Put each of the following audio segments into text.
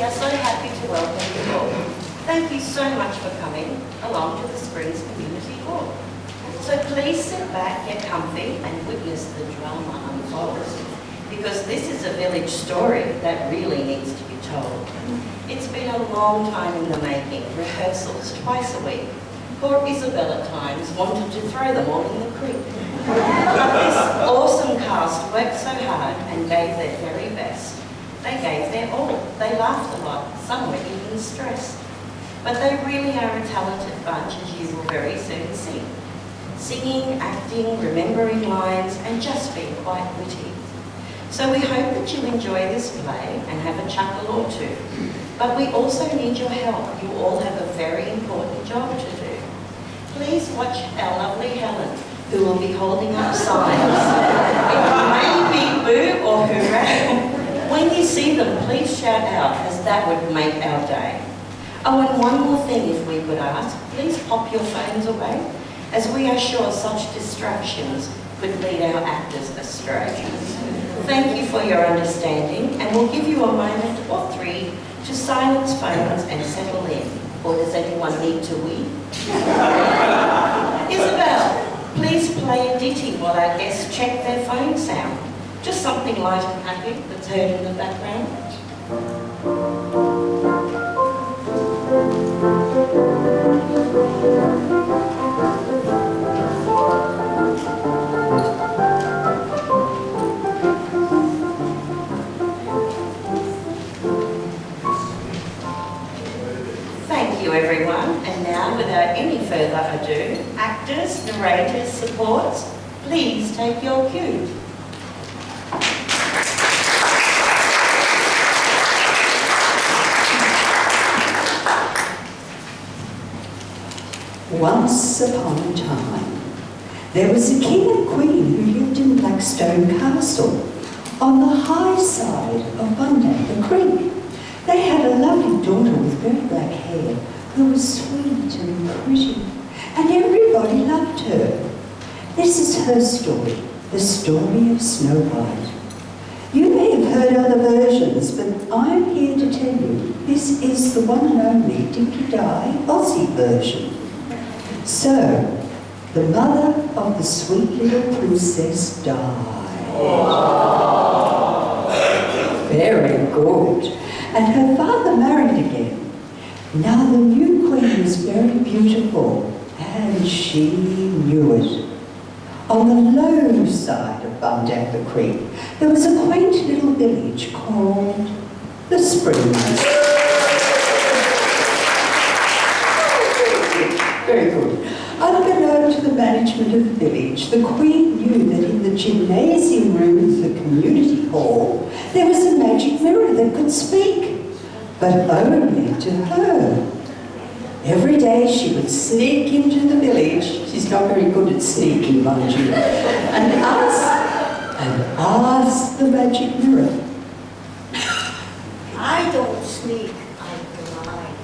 we are so happy to welcome you all. Thank you so much for coming along to the Springs Community Hall. So please sit back, get comfy, and witness the drama unfold. Because this is a village story that really needs to be told. It's been a long time in the making, rehearsals twice a week. Poor Isabelle at times wanted to throw them all in the creek. But this awesome cast worked so hard and gave their very best. They gave their all. They laughed a lot, some were even stressed. But they really are a talented bunch, as you will very soon see. Singing, acting, remembering lines, and just being quite witty. So we hope that you enjoy this play and have a chuckle or two. But we also need your help. You all have a very important job to do. Please watch our lovely Helen, who will be holding up signs. It may be boo or hooray. When you see them, please shout out, as that would make our day. Oh, and one more thing, if we could ask, please pop your phones away, as we are sure such distractions could lead our actors astray. Thank you for your understanding, and we'll give you a moment or three to silence phones and settle in. Or does anyone need to wee? Isabelle, please play a ditty while our guests check their phone sound. Just something light and happy that's heard in the background. Thank you, everyone. And now, without any further ado, actors, narrators, supports, please take your cue. Once upon a time, there was a king and queen who lived in Blackstone Castle on the high side of Bundaper Creek. They had a lovely daughter with very black hair who was sweet and pretty, and everybody loved her. This is her story, the story of Snow White. You may have heard other versions, but I'm here to tell you this is the one and only dinky-die Aussie version. So, the mother of the sweet little princess died. Very good. And her father married again. Now the new queen was very beautiful, and she knew it. On the low side of Bundaper Creek, there was a quaint little village called the Springs. Very good. Unbeknown to the management of the village, the Queen knew that in the gymnasium room of the community hall, there was a magic mirror that could speak, but only to her. Every day she would sneak into the village, she's not very good at sneaking, mind you, and ask the magic mirror. I don't sneak, I glide.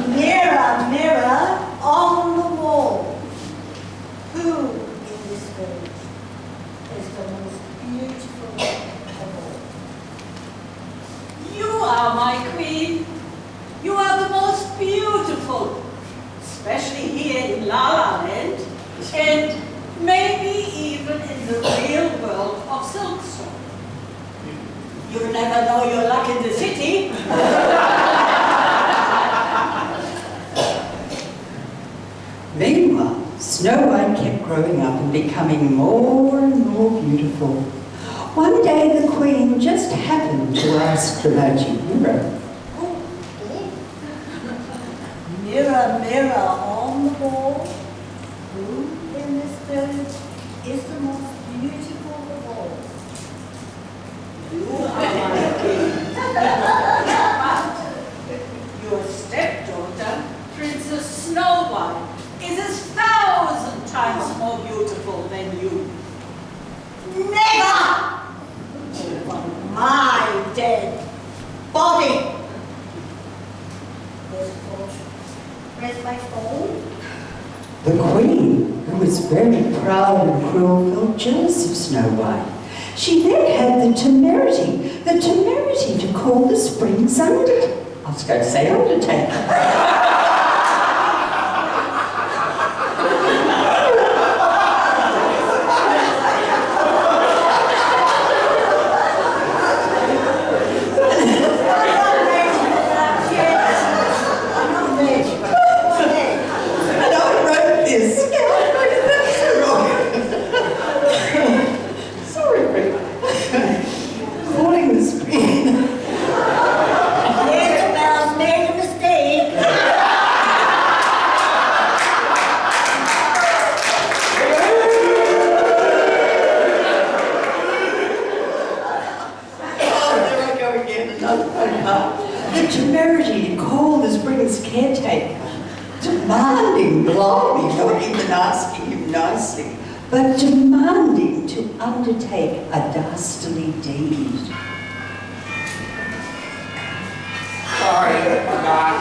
Mirror, mirror on the wall, who in this village is the most beautiful of all? You are my queen. You are the most beautiful, especially here in La La Land, and maybe even in the real world of Silkstone. You'll never know your luck in the city. Meanwhile, Snow White kept growing up and becoming more and more beautiful. One day the Queen just happened to ask the magic mirror, Mirror, mirror on the wall, who in this village is the most beautiful of all? You are my queen. Your stepdaughter, Princess Snow White, is 1,000 times more beautiful than you. Never! Over my dead body! Where's my phone? the Queen, who was very proud and cruel, felt jealous of Snow White. She then had the temerity to call the springs I was going to say undertaker. The temerity to call the Springs caretaker, demanding blimey, not even asking him nicely, but demanding to undertake a dastardly deed. Sorry, I forgot.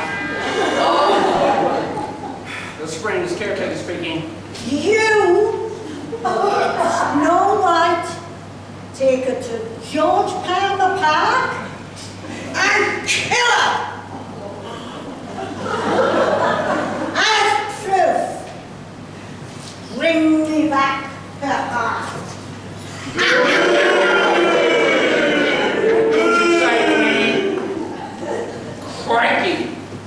The Springs caretaker speaking. You, Snow White, take her to George Palmer Park and kill her. As proof, bring me back her heart. Crikey!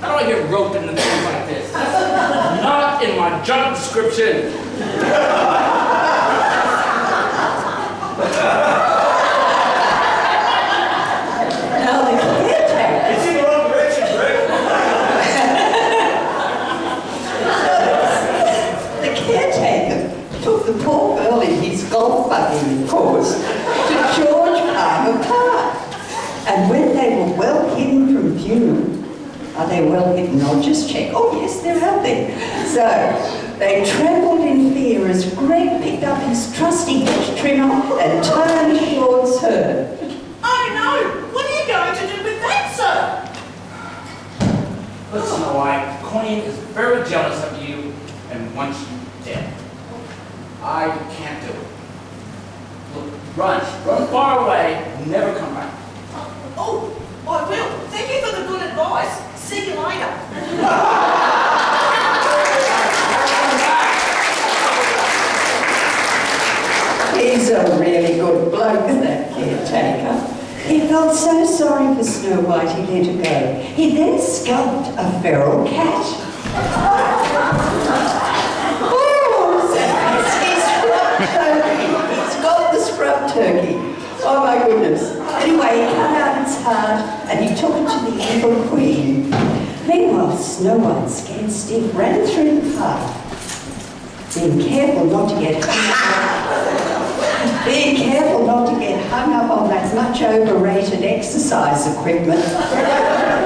How do I get roped into things like this? Not in my job description. Now the caretaker. It's in the wrong direction, Greg. The caretaker took the poor girl in his golf buggy, of course, to George Palmer Park. And when they were well hidden from view, are they well hidden? I'll just check. Oh yes, they're out there. So they trembled in fear as Greg picked up his trusty hedge trimmer and turned towards her. Oh no! What are you going to do with that, sir? Listen, Snow White, the Queen is very jealous of you and wants you dead. I can't do it. Look, run far away, never come back. Oh, I will. Thank you for the good advice. See you later. He's a really good bloke, that caretaker. He felt so sorry for Snow White he let her go. He then scalped a feral cat. He's got the scrub turkey. Oh my goodness. Anyway, he cut out its heart and he took it to the evil queen. Meanwhile, Snow White, scared stiff, ran through the park, being careful not to get hung up on that much overrated exercise equipment.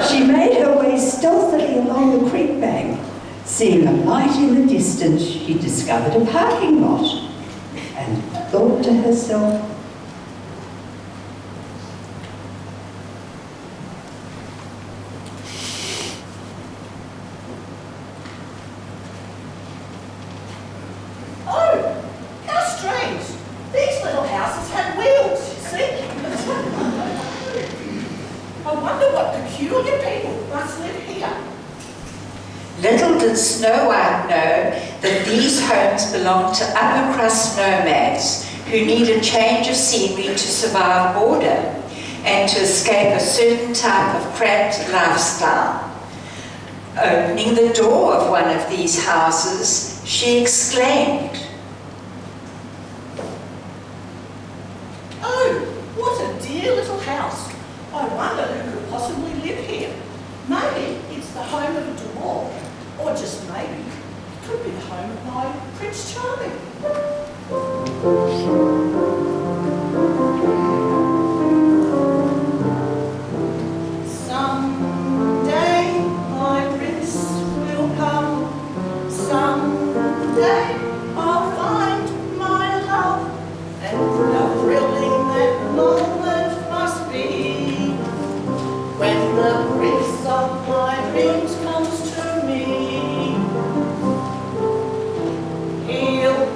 She made her way stealthily along the creek bank. Seeing a light in the distance, she discovered a parking lot and thought to herself, Snow White know that these homes belong to upper-crust nomads who need a change of scenery to survive boredom and to escape a certain type of cramped lifestyle. Opening the door of one of these houses, she exclaimed, "Oh, what a dear little house. I wonder who could possibly live here. Maybe it's the home of a dwarf. Or just maybe, it could be the home of my Prince Charming." Someday my prince will come. Someday I'll find my love. And how thrilling that moment must be when the prince of my dreams comes to me. He'll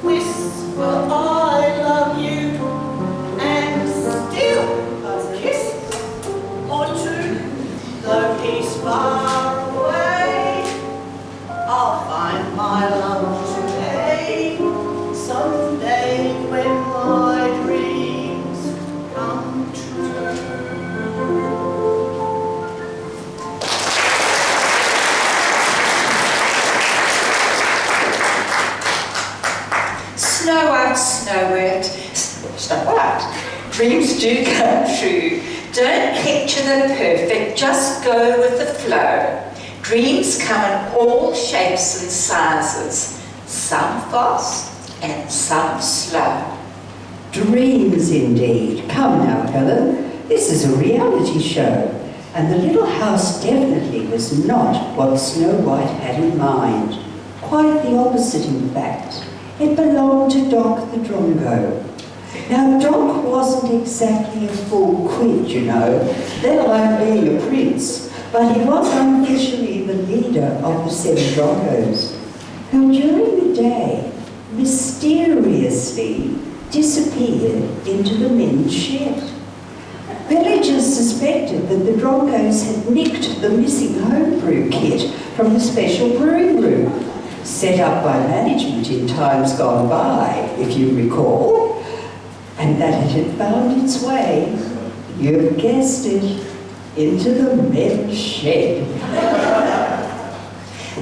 whisper, I Dreams do come true. Don't picture the perfect, just go with the flow. Dreams come in all shapes and sizes, some fast and some slow. Dreams indeed. Come now, Helen. This is a reality show. And the little house definitely was not what Snow White had in mind. Quite the opposite, in fact. It belonged to Doc the Drongo. Now, Doc wasn't exactly a full quid, you know, let alone being a prince, but he was unofficially the leader of the Seven Drongos, who during the day mysteriously disappeared into the men's shed. Villagers suspected that the Drongos had nicked the missing homebrew kit from the special brewing room, set up by management in times gone by, if you recall, and that it had found its way, you've guessed it, into the men's shed.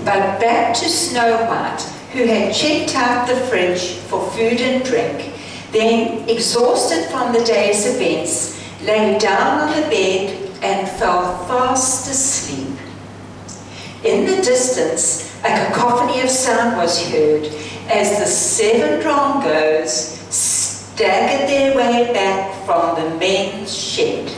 But back to Snow White, who had checked out the fridge for food and drink, then, exhausted from the day's events, lay down on the bed and fell fast asleep. In the distance, a cacophony of sound was heard as the Seven Drongos staggered their way back from the men's shed.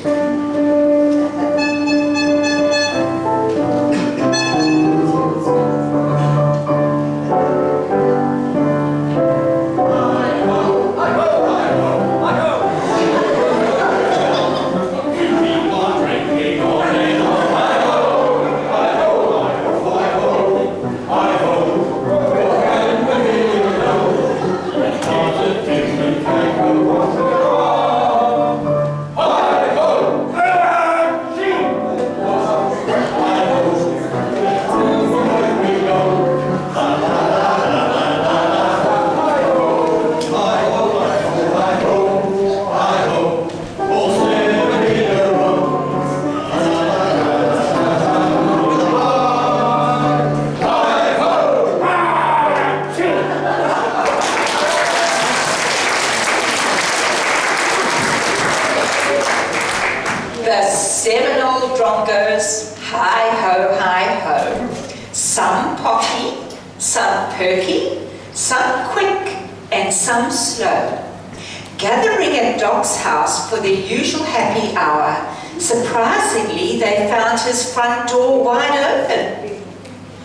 For the usual happy hour, surprisingly, they found his front door wide open.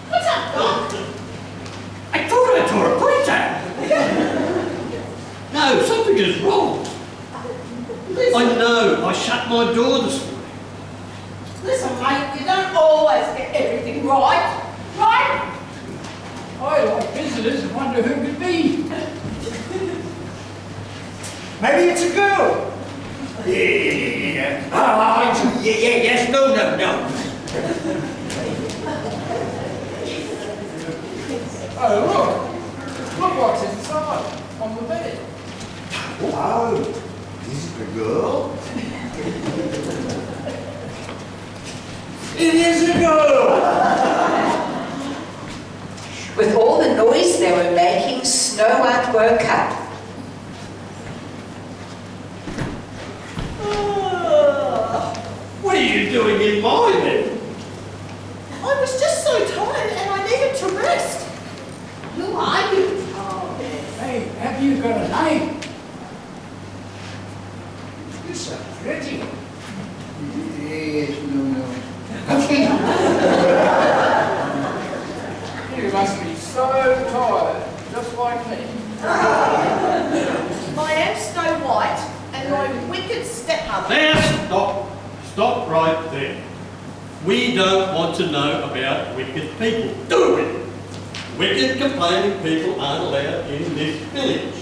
What's up, Doc? I thought I tore a ponytail. No, something is wrong. Listen, I know, I shut my door this morning. listen, mate, you don't always get everything right, right? I like visitors and wonder who could be. Maybe it's a girl. Yeah. Yes, no. Oh, look what's inside, on the bed. Oh, is it a girl? It is a girl! With all the noise they were making, Snow White woke up. What are you doing in my bed? I was just so tired and I needed to rest. Who are you? Oh, Hey, have you got a name? You're so pretty. Yes, no. You must be so tired, just like me. I am Snow White and my wicked stepmother. There, stop right there. We don't want to know about wicked people, do we? Wicked, complaining people aren't allowed in this village.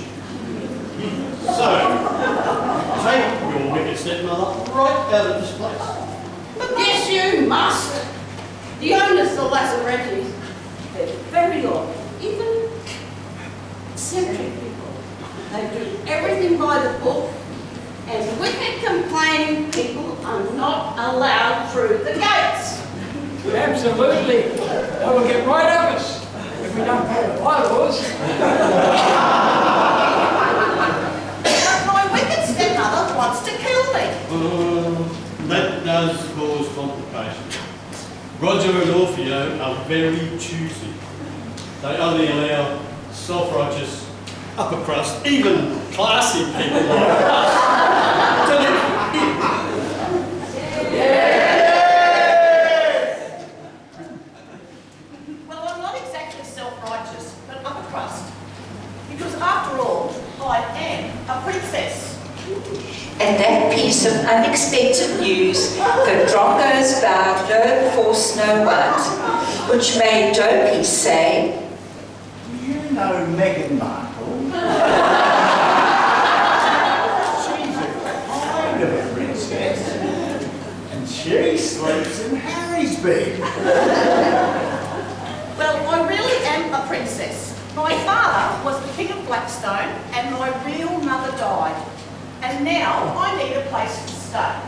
So, take your wicked stepmother right out of this place. Yes, you must. The owners, the Lazarettis, they're very odd, even eccentric people. They do everything by the book, and wicked, complaining people are not allowed through the gates. Absolutely. They will get right up us if we don't follow the bylaws. But my wicked stepmother wants to That does cause complications. Roger and Orfeo are very choosy. They only allow self-righteous, upper crust, even classy people like us to live in. Well, I'm not exactly self-righteous, but upper crust. Because after all, I am a princess. And that piece of unexpected news, the Drongos bowed low before Snow White, which made Dopey say, You know Meghan Markle? She's a kind of a princess. And she sleeps in Harry's bed. Well, I really am a princess. My father was the King of Blackstone and my real mother died. And now I need a place to stay.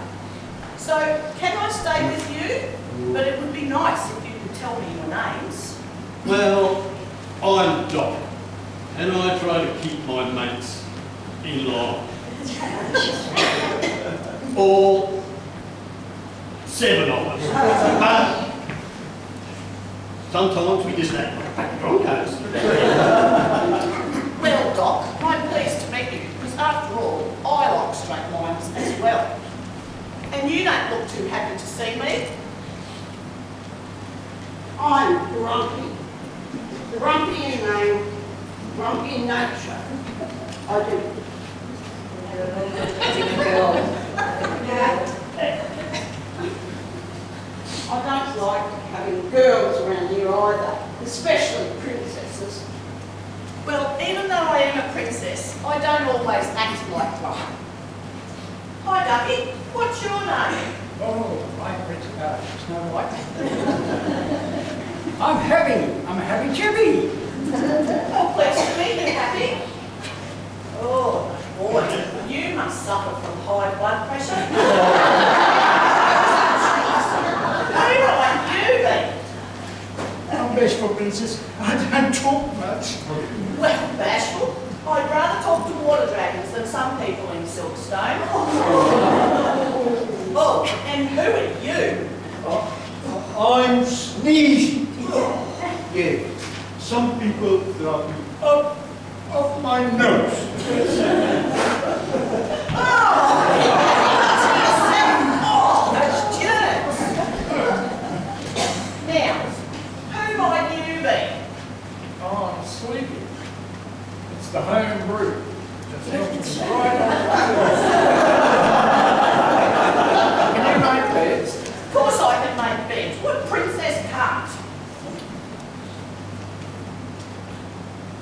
So, can I stay with you? But it would be nice if you could tell me your names. Well, I'm Doc, and I try to keep my mates in line. All 7 of us. But sometimes we just act like Drongos. Well, Doc, I'm pleased to meet you, because after all, I like straight lines as well. And you don't look too happy to see me. I'm grumpy. Grumpy in name, grumpy in nature. I do. I don't like having girls around here either, especially princesses. Well, even though I am a princess, I don't always act like one. Hi, Ducky. What's your name? Oh, my Prince Snow White. I'm happy Jimmy. Oh, pleased to meet you, Happy. Oh, boy, you must suffer from high blood pressure. Who might you be? I'm Bashful, princess. I don't talk much. Well, Bashful, I'd rather talk to water dragons than some people in Silkstone. Oh, and who are you? I'm Sneezy. Yeah, some people drop me up my nose. Oh, those germs. Now, who might you be? Oh, I'm sleepy. It's the home brew. Just looking right on. Can you make beds? Of course I can make beds. What princess can't?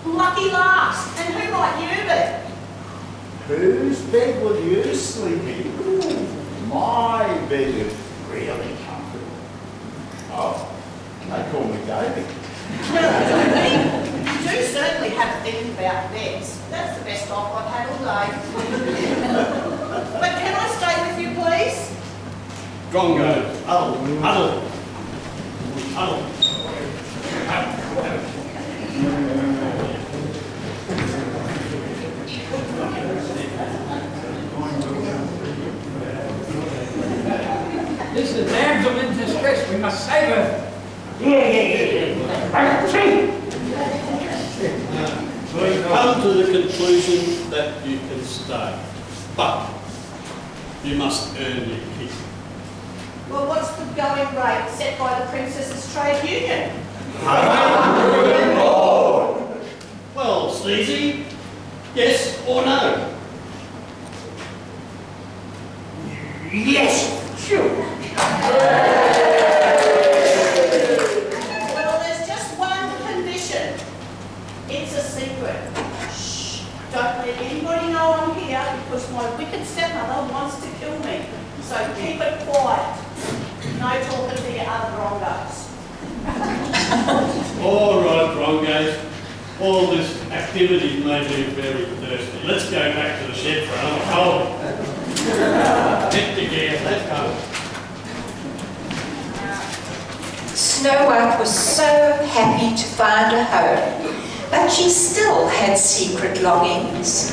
Lucky last. And who might you be? Whose bed will you sleep in? My bed is really comfortable. Oh, they call me David. Well, Dopey, you do certainly have a thing about beds. That's the best offer I've had all day. But can I stay with you, please? Drongos, huddle. This is a damsel in distress. We must save her. We've come to the conclusion that you can stay, but you must earn your keep. Well, what's the going rate set by the Princesses' Trade Union? Well, Sneezy, yes or no? Yes, sure. Well, there's just one condition. It's a secret. Shh. Don't let anybody know I'm here because my wicked stepmother wants to kill me. So keep it quiet. No talking to your other Drongos. All right, Drongos. All this activity made me very thirsty. Let's go back to the shed for another cold. Get the gear, let's go. Snow White was so happy to find a home, but she still had secret longings.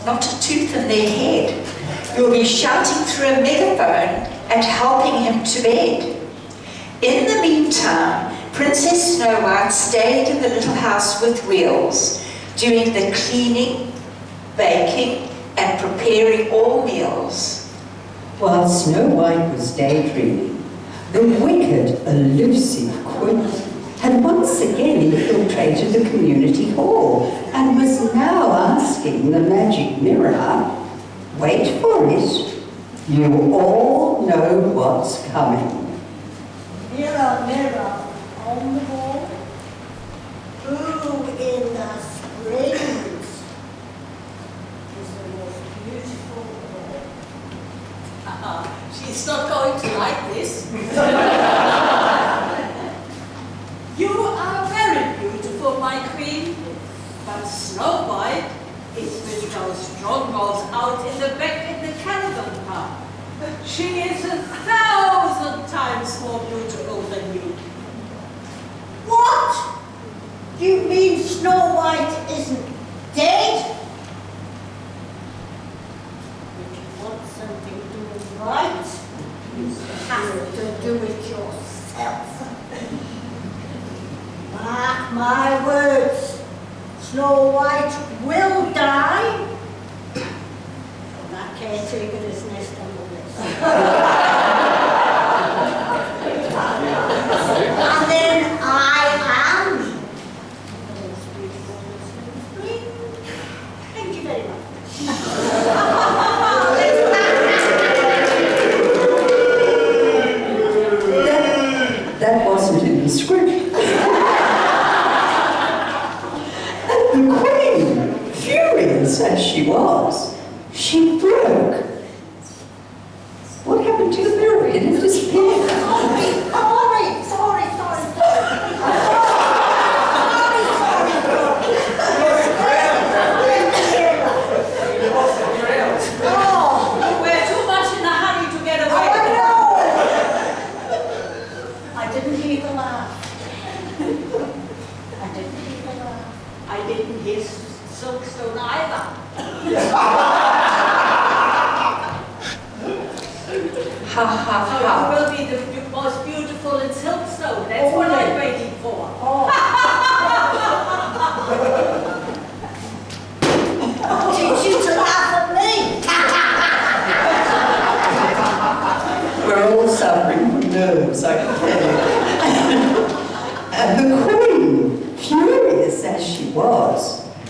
not a tooth in their head. You'll be shouting through a megaphone and helping him to bed. In the meantime, Princess Snow White stayed in the little house with wheels, doing the cleaning, baking, and preparing all meals. While Snow White was daydreaming, the wicked, elusive Queen had once again infiltrated the community hall and was now asking the magic mirror, wait for it, you all know what's coming. Mirror, mirror on the wall, who in the springs is the most beautiful of all? She's not going to like this. You are very beautiful, my queen, but Snow White is with those Drongos out in the back in the caravan park. She is 1,000 times more beautiful than you. What? You mean Snow White isn't dead? If you want something doing right, you have to do it yourself. Mark my words, Snow White will die. That caretaker is next on the list. And then I am the most beautiful Muslim. Thank you very much. That wasn't in the script. And the Queen, furious as she was, she broke. What happened to the mirror? It had disappeared. Ha ha So ha. you will be the most beautiful in Silkstone. That's what I'm waiting for. Teach you to laugh at me. We're all suffering from nerves, I can tell you. And the Queen, furious as she was,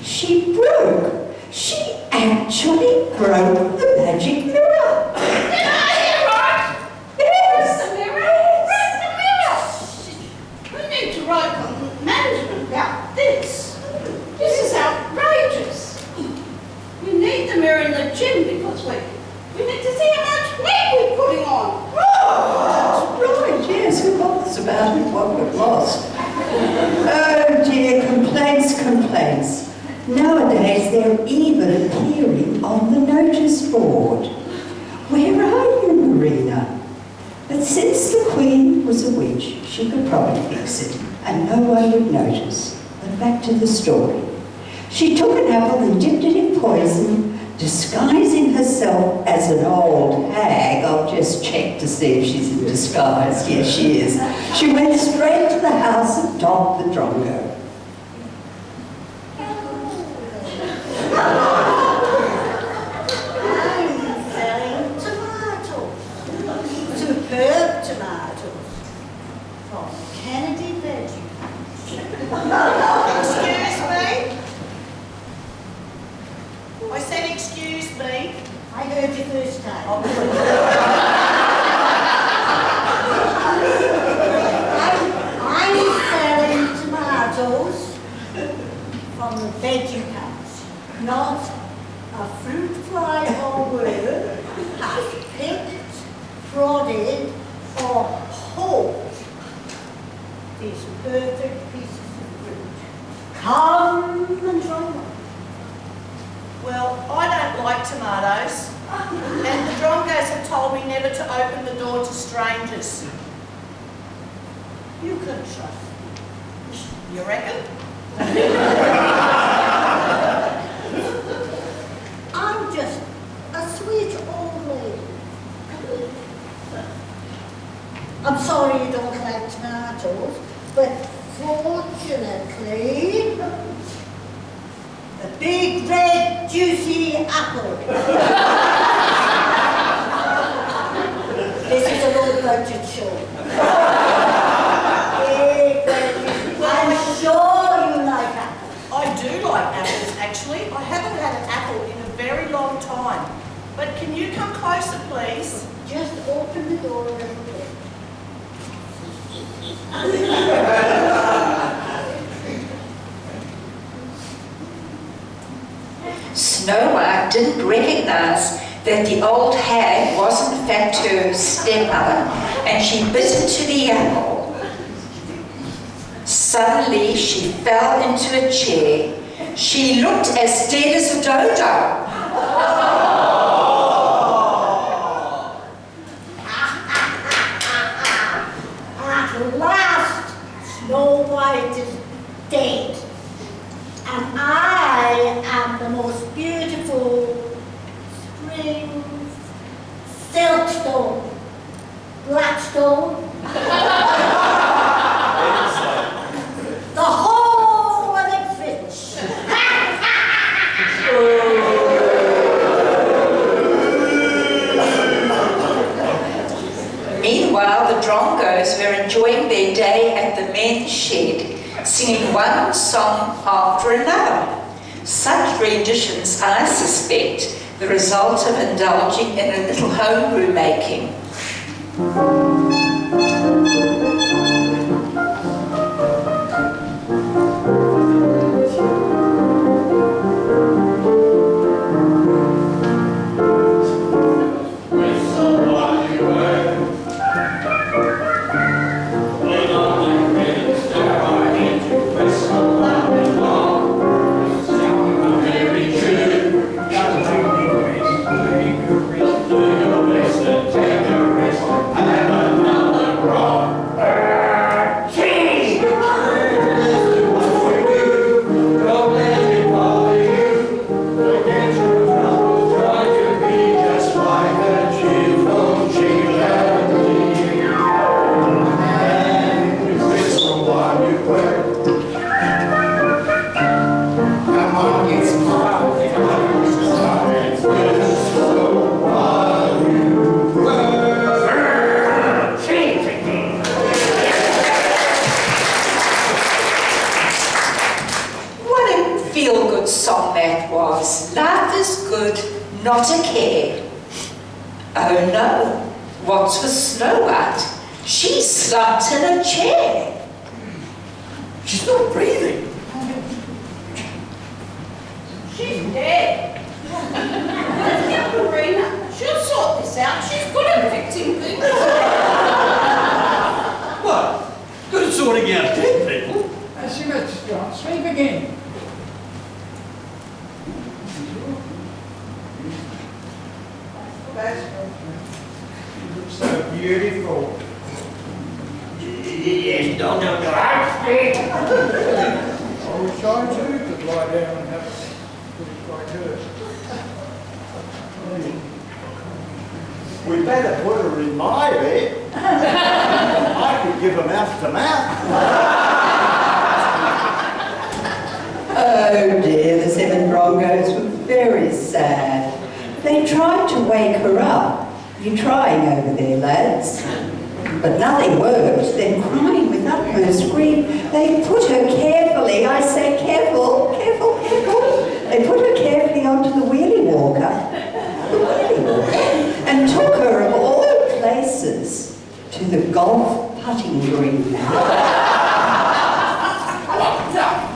she broke. She actually broke the magic mirror. Did I hear right? Yes. The mirror? Break the mirror! We need to write a management about this. This is outrageous. We need the mirror in the gym because we need to see how much weight we're putting on. That's right, yes, who bothers about it, what we've lost? Oh dear, complaints, complaints. Nowadays they're even appearing on the notice board. Where are you, Marina? But since the Queen was a witch, she could probably fix it, and no one would notice. But back to the story. She took an apple and dipped it in poison, disguising herself as an old hag. I'll just check to see if she's in disguise. Yes, she is. She went straight to the house of Dot the Drongo. I'm selling tomatoes. Superb tomatoes. From Kennedy Veggie. Excuse me? I said excuse me. I heard you first time. I'm selling tomatoes from the veggie patch, not a fruit fly or worm has picked, prodded, or pulled these perfect pieces of fruit. Come and try one. Well, I don't like tomatoes, and the Drongos have told me never to open the door to strangers. You can trust me. You reckon? I'm sweet old lady. I'm sorry you don't like tomatoes, but fortunately, the big red juicy apple. This is a low budget show. I'm sure you like apples. I do like apples, actually. I haven't had an apple in a very long time. But can you come closer, please? Just open the door a little bit. Snow White didn't recognize that the old hag was in fact her stepmother, and she bit into the apple. Suddenly she fell into a chair. She looked as dead as a dodo. At last, Snow White is dead. And I am the most beautiful spring silkstone, blackstone, the whole of Ipswich. Meanwhile, the Drongos were enjoying their day at the men's shed, singing one song after another. Such renditions, I suspect, the result of indulging in a little homebrew making. Not a care. Oh no, what's with Snow White? She slumped in a chair. She's not breathing. She's dead. Marina, she'll sort this out. She's good at fixing things. What? Good at sorting out dead people. As you must go on, sleep again. You look so beautiful. Yes, don't do that. I wish I too could lie down and have a sleep like her. We better put her in my bed. I could give her mouth to mouth. Oh dear, the Seven Drongos were very sad. They tried to wake her up. You're trying over there, lads. But nothing worked. Then, crying with utmost grief, they put her carefully, I say careful, careful, careful. They put her carefully onto the wheelie walker, and took her of all places to the golf putting green.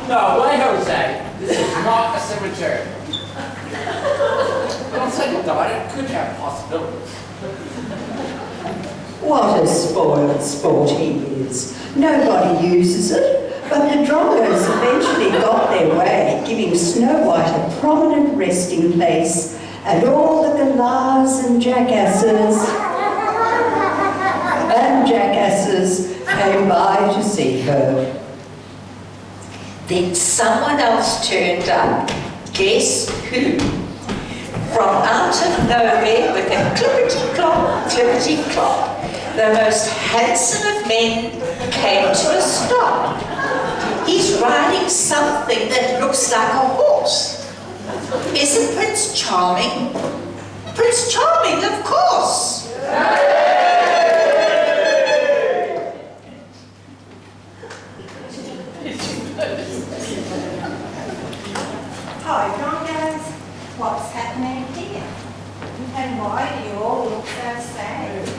No way, Jose. This is not a cemetery. On second thought, it could have possibilities. What a spoiled sport he is. Nobody uses it, but the Drongos eventually got their way, giving Snow White a prominent resting place, and all the galahs and jackasses came by to see her. Then someone else turned up. Guess who? From out of nowhere with a clippity-clop, the most handsome of men came to a stop. He's riding something that looks like a horse. Is it Prince Charming? Prince Charming, of course. Hi, Drongos. What's happening here? And why do you all look so sad?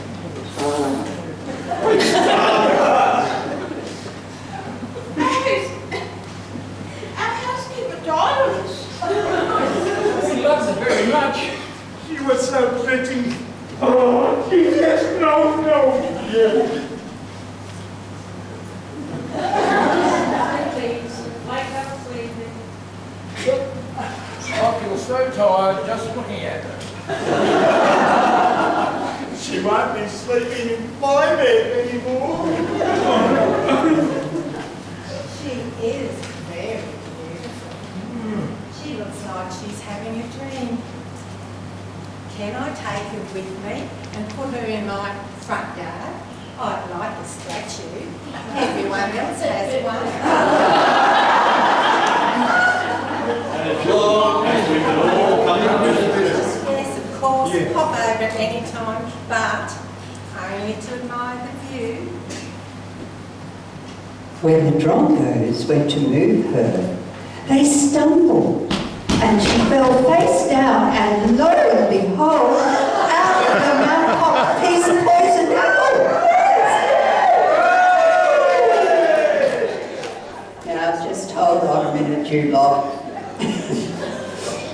Our housekeeper died on us. He loves it very much. She was so pretty. Oh, yes, no. Yeah. Wake up, sleeping. I feel so tired just looking at her. She won't be sleeping in my bed anymore. She is very beautiful. She looks like she's having a dream. Can I take her with me and put her in my front yard? I'd like a statue. Everyone else has one. And as long as we can all come to this. Yes, of course, pop over at any time, but only to admire the view. When the Drongos went to move her, they stumbled and she fell face down and lo and behold, out of her mouth popped a piece of poisoned apple. Now, just hold on a minute, you lot.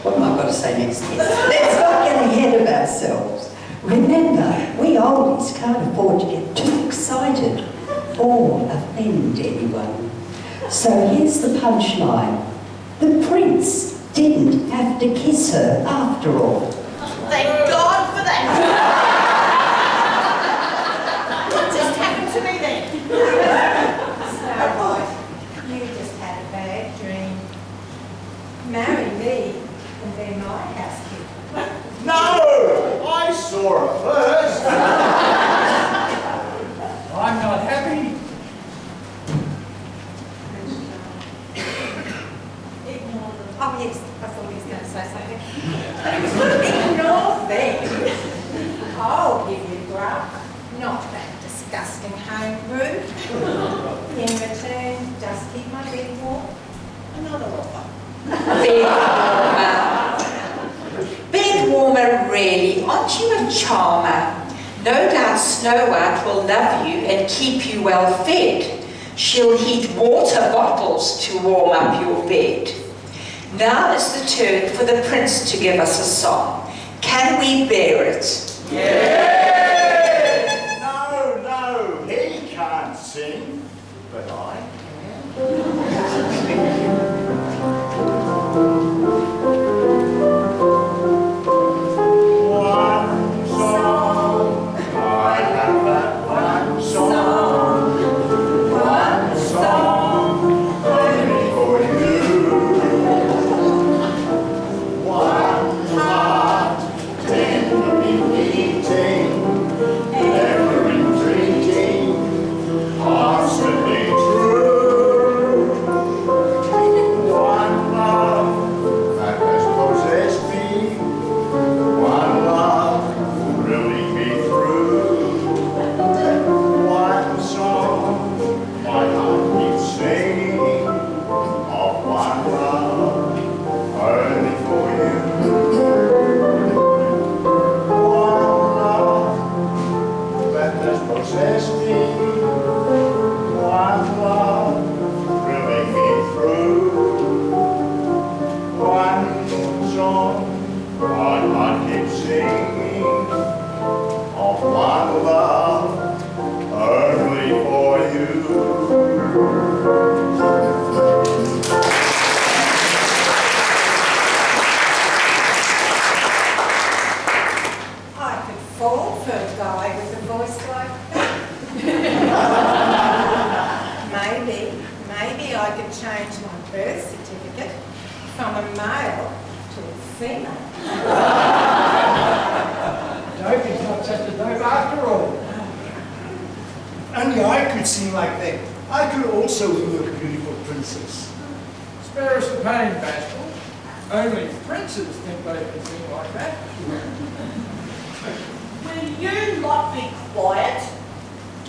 What am I going to say next? Let's not get ahead of ourselves. Remember, we oldies can't afford to get too excited or offend anyone. So here's the punchline. The prince didn't have to kiss her after all. Thank God for that. What just happened to me then? Snow White, you just had a bad dream. Marry me and be my housekeeper. No! I saw her first. I'm not happy. Oh yes, I thought he was going to say something. Ignore them. I'll give you grub, not that disgusting home brew. In return, just keep my bed warm. Another offer. Bed warmer, really? Aren't you a charmer? No doubt Snow White will love you and keep you well fed. She'll heat water bottles to warm up your bed. Now is the turn for the prince to give us a song. Can we bear it? Yeah! No, he can't sing, but I One song, I have that one song, only for you. One heart, tenderly beating, ever entreating, constantly true. One love that has possessed me, one love will really be through. One song my heart keeps singing, of one love only for you. One love that has possessed me, one love thrilling me through. One song my heart keeps singing, of one love only for you. I could fall for a guy with a voice like that. Maybe I could change my birth certificate from a male to a female. Dopey's not such a dope after all. Only I could sing like that. I could also woo a beautiful princess. Spare us the pain, Bashful. Only princes think they can sing like that. Will you lot be quiet?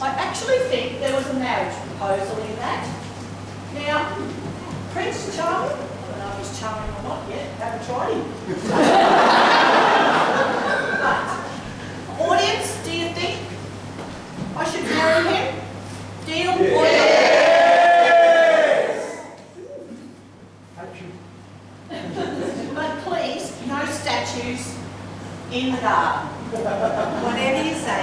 I actually think there was a marriage proposal in that. Now, Prince Charming, I don't know if he's charming or not yet, haven't tried him. But, audience, do you think I should marry him? Deal or no? But please, no statues in the garden. Whatever you say,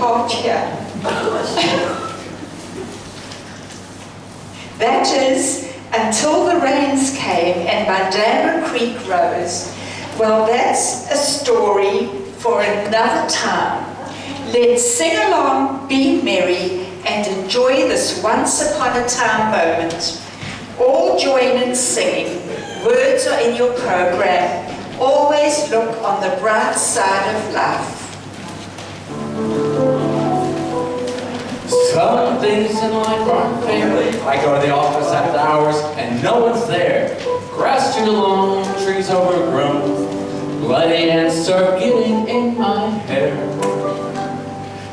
part here. That is, until the rains came and Bandana Creek rose. Well, that's a story for another time. Let's sing along, be merry, and enjoy this once upon a time moment. All join in singing. Words are in your program. Always look on the bright side of life. Some things in life aren't fair. I go to the office after hours and no one's there. Grass too long, trees overgrown. Bloody ants start getting in my hair.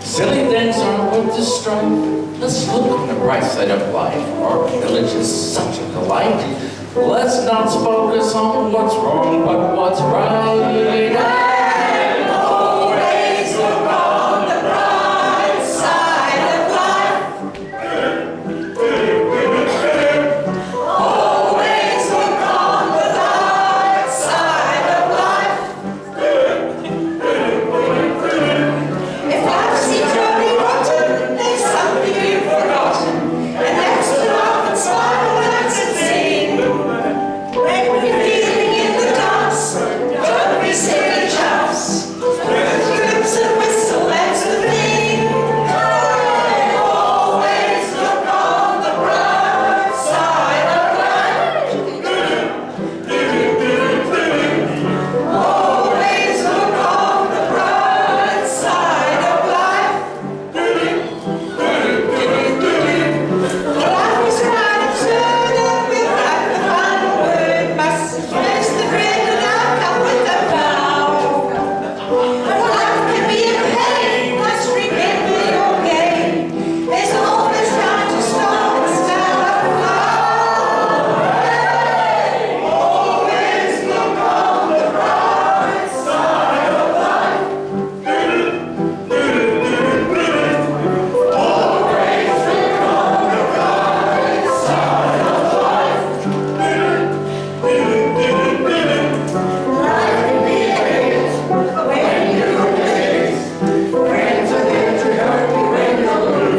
Silly things aren't worth the strife. Let's look on the bright side of life. Our village is such a delight. Let's not focus on what's wrong, but what's right. And always look on the bright side of life. Always look on the light side of life. If life seems really rotten, there's something you've forgotten, and that's to laugh and smile and sing. When we're feeling in the dance, don't be silly chumps. Trips and whistle, that's the thing. Always look on the bright side of life. Always look on the bright side of life. Life is quite absurd, and without the final word, must finish the bread and I'll come with the pound. Life can be a pain, must remember your game. There's always time to stop and smell a flower. Always look on the bright side of life. Always look on the bright side of life. Life can be a hit when you're amazed. Friends are there to help you when you're blue.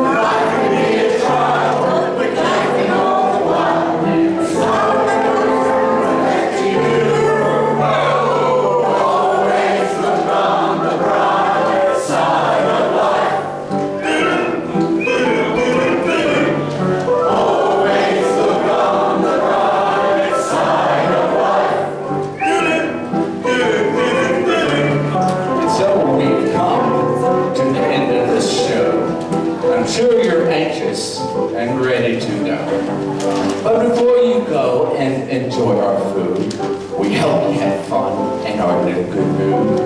Life can be a trial, but laughing all the while. Smile and look back to you. Always look on the bright side of life. Always look on the bright side of life. And so we've come to the end of this show. I'm sure you're anxious and ready to go. But before you go and enjoy our food, we hope you had fun and are in a good mood.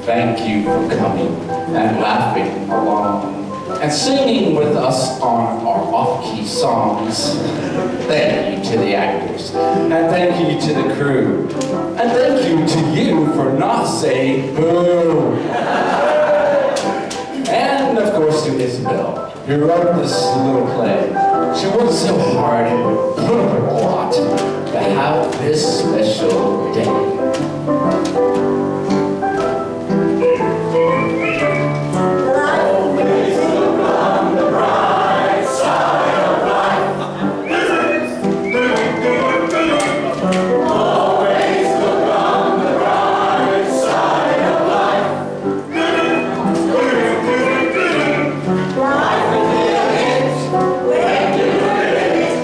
Thank you for coming and laughing along and singing with us on our off-key songs. Thank you to the actors, and thank you to the crew, and thank you to you for not saying boo. And of course to Isabelle, who wrote this little play. She worked so hard and put up a lot to have this special day. Always look on the bright side of life. Always look on the bright side of life. Life can be a hit when you're in it.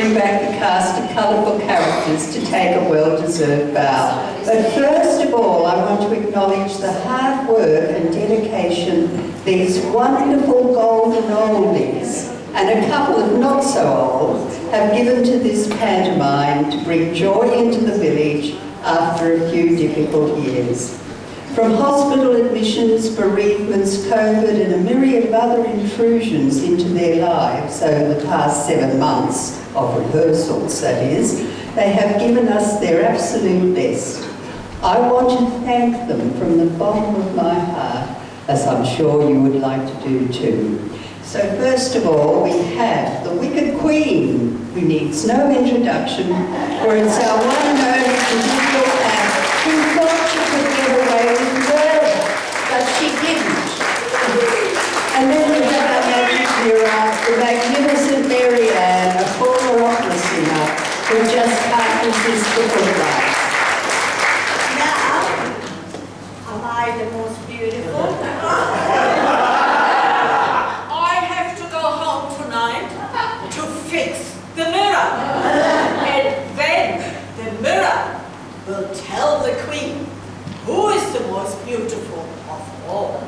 bring back the cast of colourful characters to take a well-deserved bow. But first of all, I want to acknowledge the hard work and dedication these wonderful golden oldies and a couple of not so old have given to this pantomime to bring joy into the village after a few difficult years. From hospital admissions, bereavements, COVID and a myriad of other intrusions into their lives over the past 7 months of rehearsals, that is, they have given us their absolute best. I want to thank them from the bottom of my heart, as I'm sure you would like to do too. So first of all, we have the Wicked Queen, who needs no introduction, for it's our one and only beautiful Kath, who thought she could get away with murder, but she didn't. And then we have our magic mirror, the magnificent Marianne, a former opera singer, who just can't resist the footlights. Now, am I the most beautiful? Fix the mirror, and then the mirror will tell the queen who is the most beautiful of all.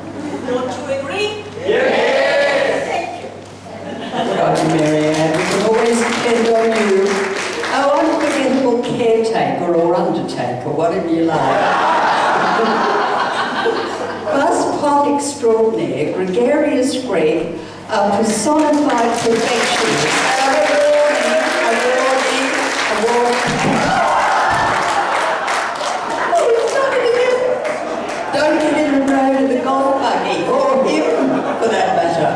Don't you agree? Yes! Thank you. Right, Marianne, we can always depend on you. Our unforgettable caretaker or undertaker, whatever you like. Buzzpot extraordinaire, gregarious Greig, a personified perfectionist. Don't get in the road of the golf buggy, or him, for that matter.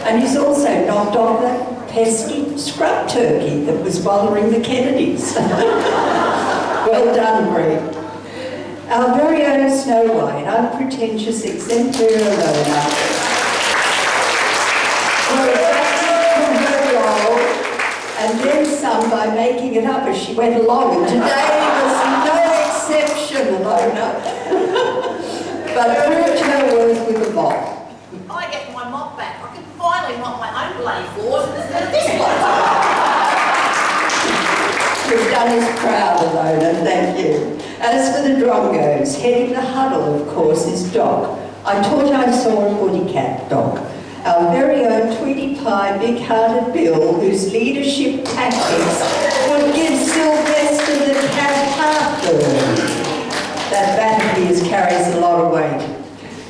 And he's also knocked off that pesky scrub turkey that was bothering the Kennedys. Well done, Greig. Our very own Snow White, unpretentious, exemplary Elona. And then some by making it up as she went along, and today was no exception, Elona. But proved her worth with a mop. I get my mop back. I can finally mop my own bloody floors instead of this one. You've done us proud, Elona, thank you. As for the Drongos, heading the huddle, of course, is Doc. I thought I saw a woody cat, Doc. Our very own Tweety Pie, big-hearted Bill, whose leadership tactics would give Sylvester the cat heartburn. That bat of his carries a lot of weight.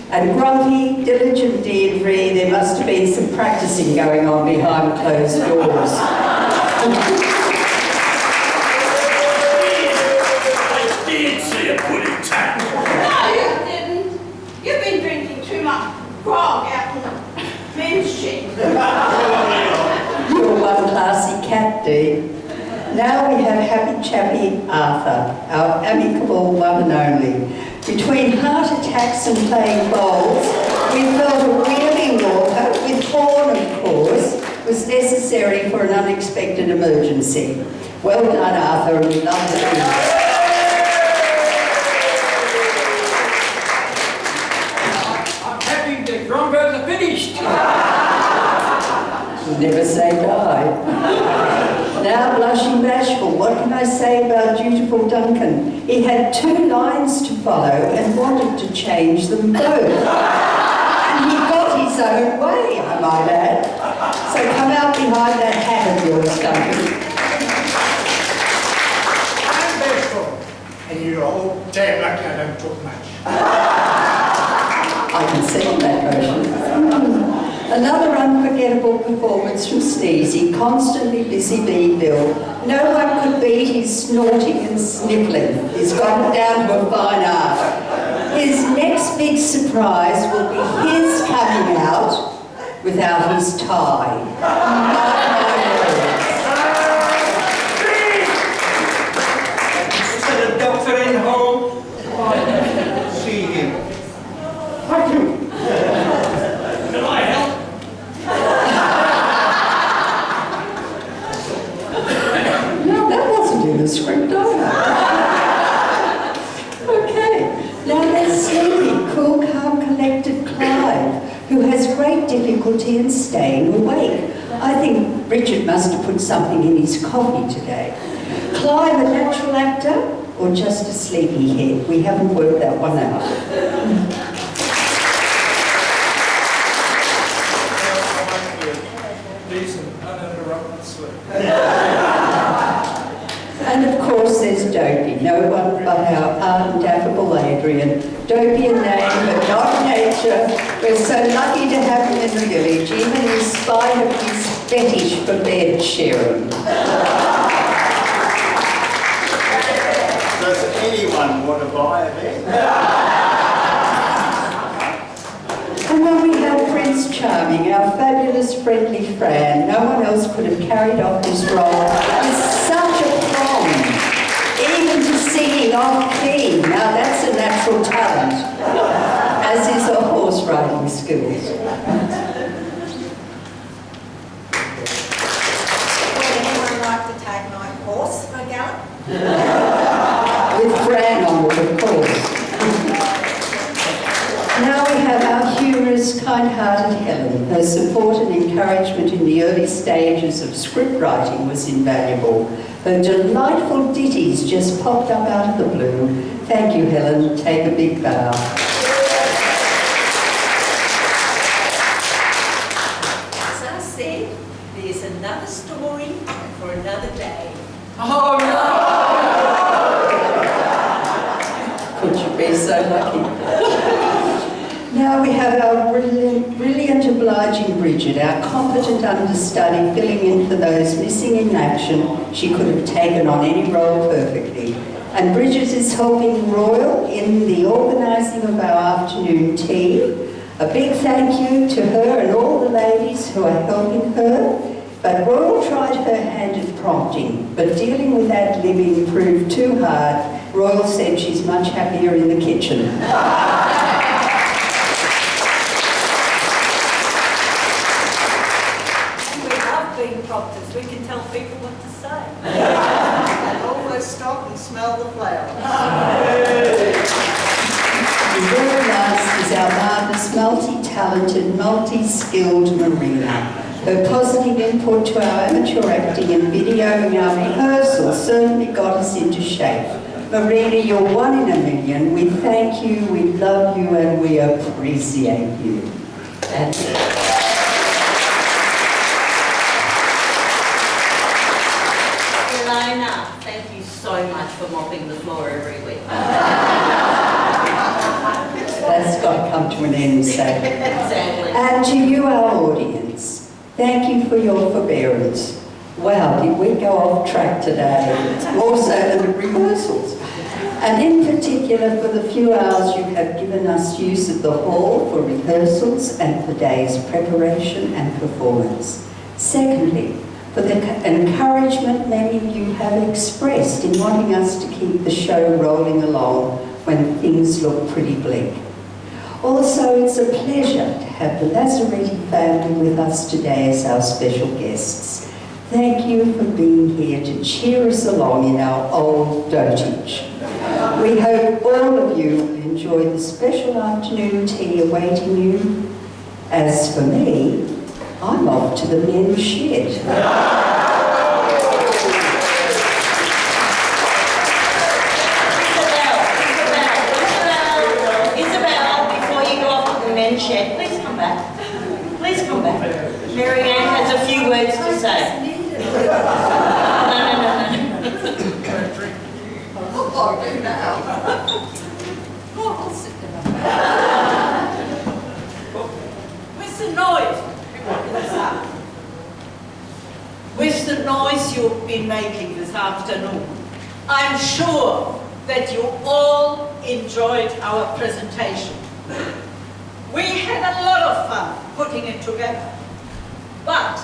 And grumpy, diligent Deidre, there must have been some practicing going on behind closed doors. I did see a pudding tap. No, you didn't. You've been drinking too much grog out in the men's shed. You're one classy cat, Dee. Now we have Happy Chappy Arthur, our amicable one and only. Between heart attacks and playing bowls, we felt a wheeling walker, with horn of course, was necessary for an unexpected emergency. Well done, Arthur, and we love the news. I'm happy the Drongos are finished. Never say die. Now blushing bashful, what can I say about dutiful Duncan? He had 2 lines to follow and wanted to change them both. And he got his own way, I might add. So come out behind that hat of yours, Duncan. I'm Bashful, and you're all damn lucky I don't talk much. I can second that motion. Another unforgettable performance from Sneezy, constantly busy being Bill. No one could beat his snorting and sniffling. He's got it down to a fine art. His next big surprise will be his coming out without his tie. Is that a doctor in home? See him. Thank you. Can I help? No, that wasn't in the script either. Okay, now there's sleepy, cool, calm, collected Clive, who has great difficulty in staying awake. I think Brigitte must have put something in his coffee today. Clive, a natural actor, or just a sleepy head? We haven't worked that one out. Decent, uninterrupted sleep. And of course there's Dopey, no one but our ardent, affable Adrian. Dopey in name, but not nature. We're so lucky to have him in the village, even in spite of his fetish for bed sharing. Does anyone want to buy a bed? And when we have Prince Charming, our fabulous friendly Fran, no one else could have carried off this role with such a plum. Even to singing off key, now that's a natural talent, as is her horse riding skills. Would anyone like to take my horse for a gallop? With Fran on board, of course. Now we have our humorous, kind-hearted Helen. Her support and encouragement in the early stages of script writing was invaluable. Her delightful ditties just popped up out of the blue. Thank you, Helen. Take a big bow. As I said, there's another story for another day. Oh no! Could you be so lucky? Now we have our brilliant, obliging Brigitte, our competent understudy, filling in for those missing in action. She could have taken on any role perfectly. And Brigitte is helping Royal in the organising of our afternoon tea. A big thank you to her and all the ladies who are helping her. But Royal tried her hand at prompting, but dealing with ad-libbing proved too hard. Royal said she's much happier in the kitchen. Prompters, we can tell people what to say. And always stop and smell the flowers. And very last is our marvellous, multi-talented, multi-skilled Marina. Her positive input to our amateur acting and videoing our rehearsals certainly got us into shape. Marina, you're one in a million. We thank you, we love you, and we appreciate you. That's it. Elona, thank you so much for mopping the floor every week. That's got to come to an end, sadly. Exactly. And to you, our audience, thank you for your forbearance. Wow, did we go off track today? More so than the rehearsals. And in particular, for the few hours you have given us use of the hall for rehearsals and for days' preparation and performance. Secondly, for the encouragement many of you have expressed in wanting us to keep the show rolling along when things look pretty bleak. Also, it's a pleasure to have the Lazzaretti family with us today as our special guests. Thank you for being here to cheer us along in our old dotage. We hope all of you will enjoy the special afternoon tea awaiting you. As for me, I'm off to the men's shed. Isabelle, before you go off to the men's shed, please come back. Please come back. Marianne has a few words to say. No. Oh, do now. Oh, I'll sit down. With the noise. With the noise you've been making this afternoon, I'm sure that you all enjoyed our presentation. We had a lot of fun putting it together, but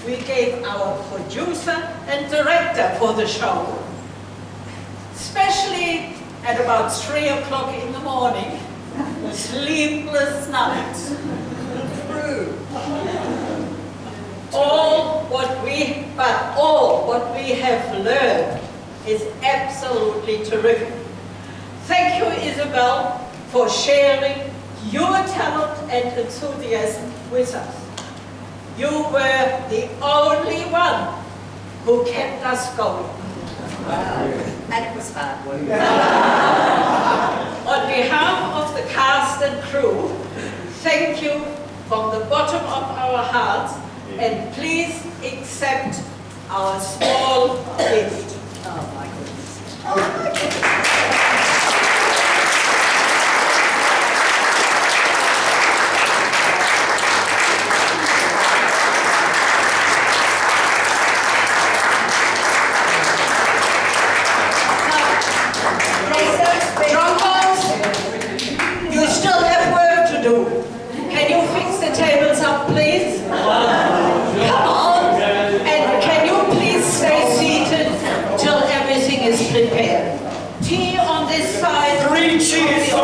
we gave our producer and director for the show, especially at about 3 o'clock in the morning, sleepless nights. All what we have learned is absolutely terrific. Thank you, Isabelle, for sharing your talent and enthusiasm with us. You were the only one who kept us going. And it was hard work. On behalf of the cast and crew, thank you from the bottom of our hearts, and please accept our small gift. Oh my goodness. Drongos, you still have work to do. Can you fix the tables up, please? Come on. And can you please stay seated till everything is prepared? Tea on this side. 3 cheers.